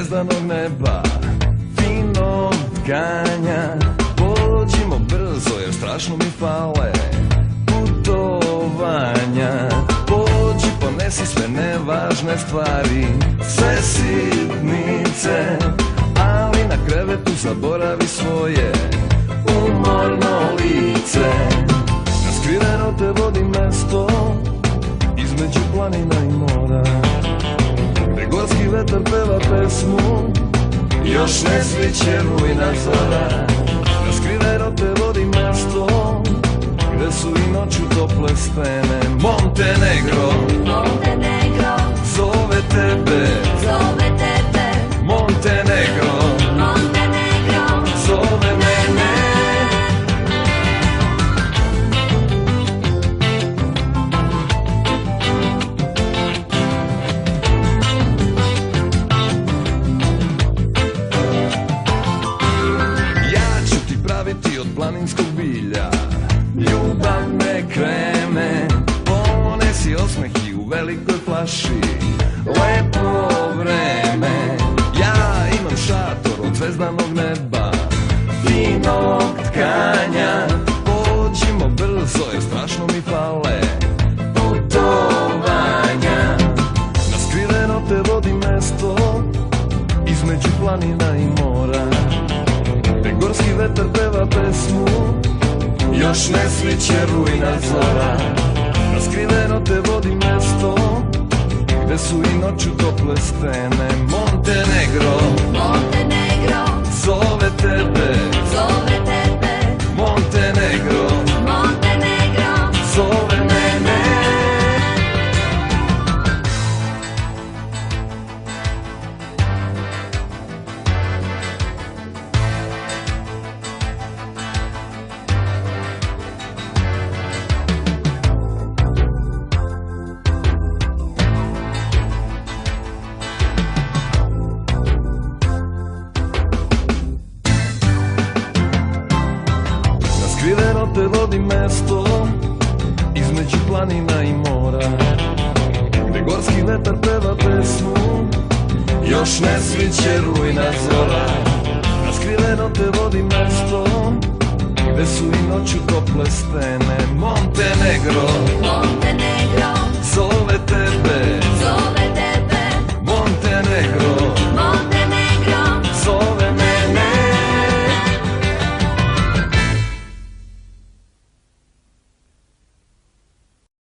zvezdanog neba, finog tkanja. Pođimo brzo jer strašno mi fale putovanja. Pođi, ponesi sve nevažne stvari, sve sitnice, ali na krevetu zaboravi svoje umorno lice. Na skriveno te vodi mesto između planina i mora, gde gorski vetar peva pesmu, još ne sviće rujna zora. Na skriveno te vodi mesto gde su i noću tople stene. Montenegro, Montenegro, zove tebe, zove tebe. Montenegro, Montenegro, zove mene. Ja ću ti praviti od planinskog bilja ljubavne kreme. Ponesi osmeh i u velikoj flaši lepo vreme. Ja imam šator od zvezdanog neba, finog tkanja. Pođimo brzo jer strašno mi fale putovanja. Na skriveno te vodi mesto između planina i mora, gde gorski vetar peva pesmu, još ne sviće rujna zora. Na skriveno te vodi mesto gde su i noću tople stene. Montenegro, Montenegro, zove tebe, zove tebe. Montenegro, Montenegro, zove mene. Skriveno te vodi mesto između planina i mora, gde gorski vetar peva pesmu, još ne sviće rujna zora. Na skriveno te vodi mesto gde su i noću tople stene. Montenegro, Montenegro, zove tebe,